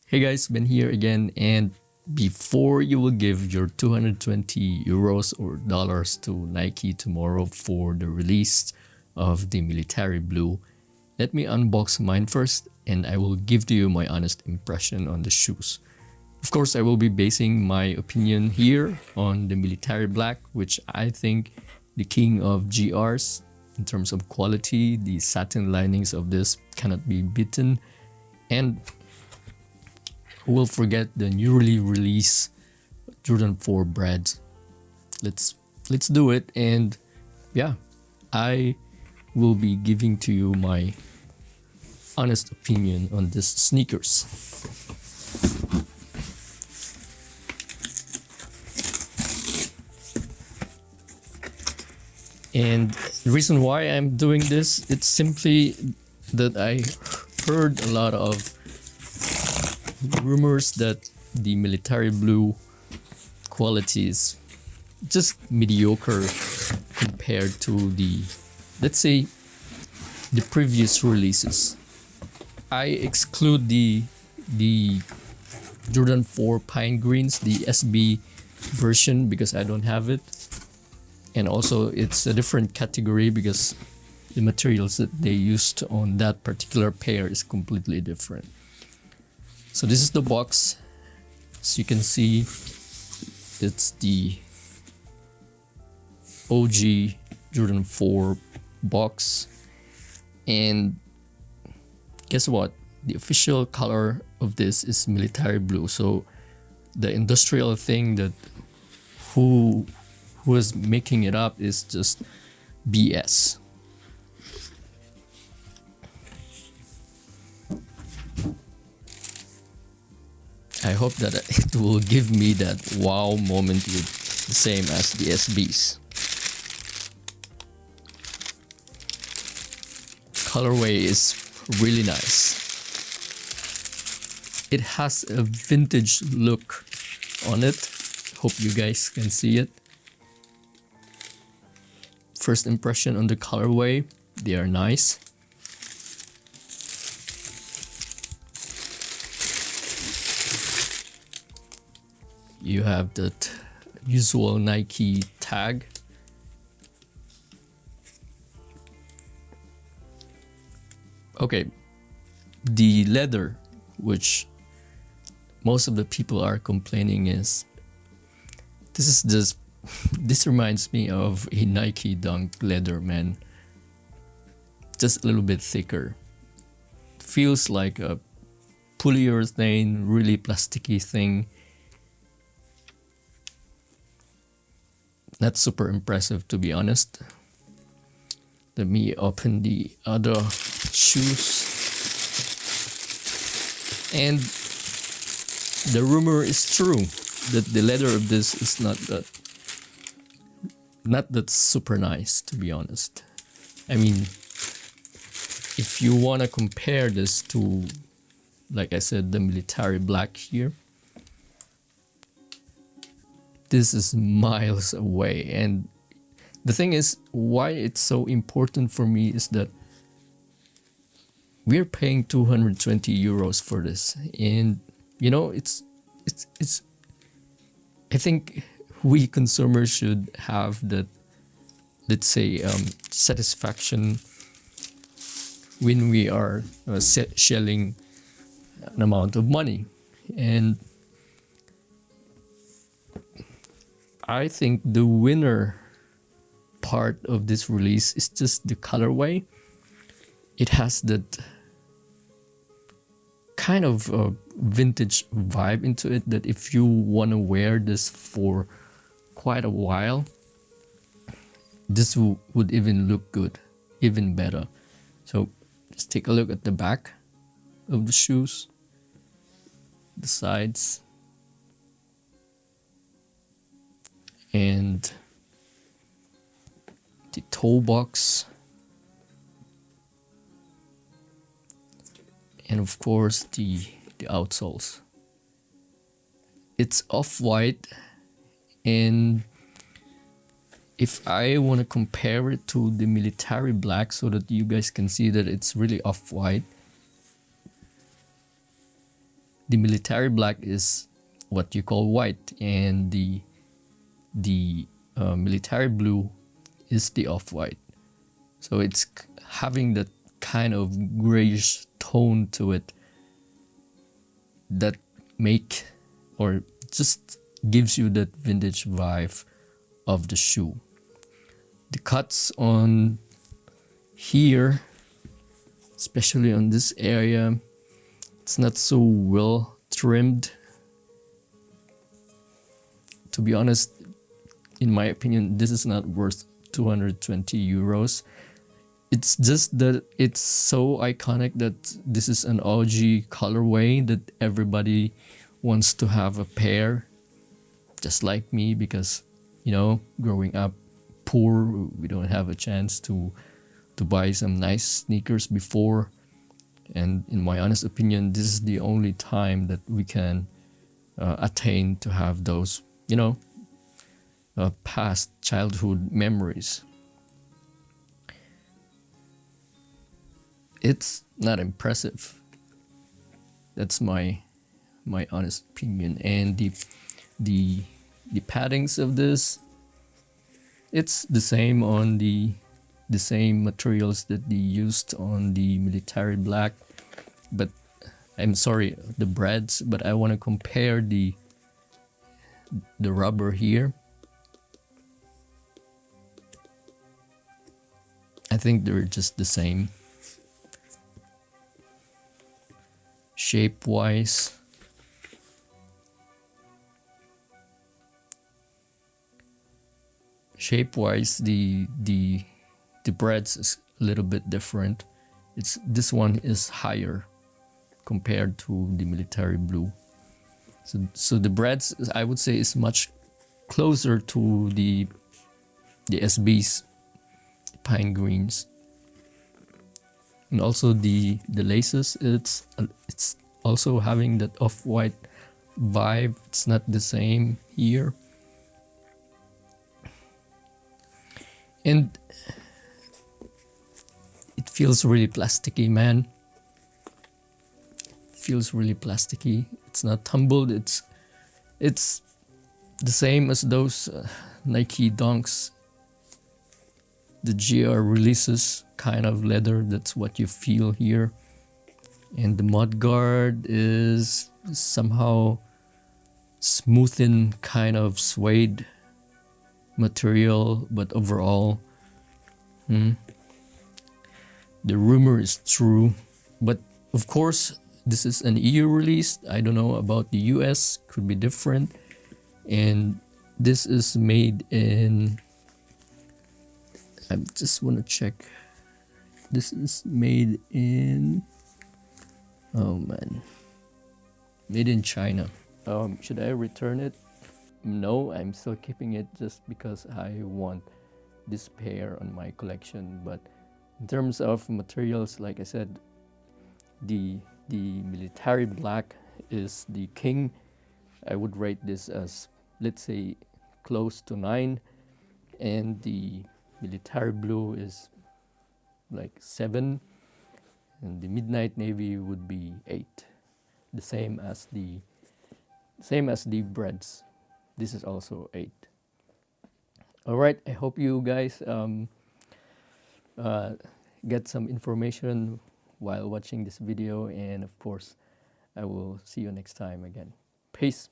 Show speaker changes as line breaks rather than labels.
Hey guys, Ben here again, and before you will give your 220 euros or dollars to Nike tomorrow for the release of the military blue, let me unbox mine first and I will give to you my honest impression on the shoes. Of course, I will be basing my opinion here on the military black, which I think the king of GRs in terms of quality. The satin linings of this cannot be beaten, and who will forget the newly released Jordan 4 breads? Let's do it, and yeah, I will be giving to you my honest opinion on this sneakers. And the reason why I'm doing this, it's simply that I heard a lot of rumors that the military blue quality is just mediocre compared to the, let's say, the previous releases. I exclude the Jordan 4 Pine Greens, the SB version, because I don't have it, and also it's a different category because the materials that they used on that particular pair is completely different. So this is the box. As you can see, it's the OG Jordan 4 box, and guess what? The official color of this is military blue. So the industrial thing that who is making it up is just BS. I hope that it will give me that wow moment with the same as the SBs. Colorway is really nice. It has a vintage look on it. Hope you guys can see it. First impression on the colorway, they are nice. You have that usual Nike tag. Okay, the leather, which most of the people are complaining is, this reminds me of a Nike Dunk leather, man. Just a little bit thicker. Feels like a polyurethane, really plasticky thing. Not super impressive, to be honest. Let me open the other shoes. And the rumor is true that the leather of this is not that super nice, to be honest. I mean, if you want to compare this to, like I said, the military black here, this is miles away. And the thing is, why it's so important for me is that we're paying 220 euros for this, and you know, it's I think we consumers should have that, let's say, satisfaction when we are shelling an amount of money. And I think the winner part of this release is just the colorway. It has that kind of vintage vibe into it that if you want to wear this for quite a while, this would even look good, even better. So just take a look at the back of the shoes, the sides, and the toe box, and of course the outsoles. It's off-white, and if I want to compare it to the military black so that you guys can see that it's really off-white, The military black is what you call white, and the military blue is the off-white. So it's having that kind of grayish tone to it that make or just gives you that vintage vibe of the shoe. The cuts on here, especially on this area, it's not so well trimmed. To be honest, in my opinion, this is not worth 220 euros. It's just that it's so iconic that this is an OG colorway that everybody wants to have a pair, just like me, because growing up poor, we don't have a chance to buy some nice sneakers before. And in my honest opinion, this is the only time that we can attain to have those past childhood memories. It's not impressive. That's my honest opinion. And the paddings of this, it's the same on the same materials that they used on the military black, but I'm sorry, the breads, but I want to compare the rubber here. I think they're just the same shape wise. Shape wise, the breads is a little bit different. This one is higher compared to the military blue. So the breads, I would say, is much closer to the SBs, the pine greens. And also the laces, it's also having that off-white vibe. It's not the same here. And it feels really plasticky, man. It feels really plasticky. It's not tumbled. It's the same as those Nike Dunks, the GR releases kind of leather. That's what you feel here. And the mudguard is somehow smoothened kind of suede material, but overall the rumor is true. But of course, this is an EU release. I don't know about the US, could be different. And this is made in, I just want to check. This is made in, oh man, made in China. Should I return it? No, I'm still keeping it just because I want this pair on my collection. But in terms of materials, like I said, the military black is the king. I would rate this as, let's say, close to 9, and the military blue is like 7, and the midnight navy would be 8. The same as the breads. This is also 8. All right, I hope you guys get some information while watching this video, and of course I will see you next time again. Peace.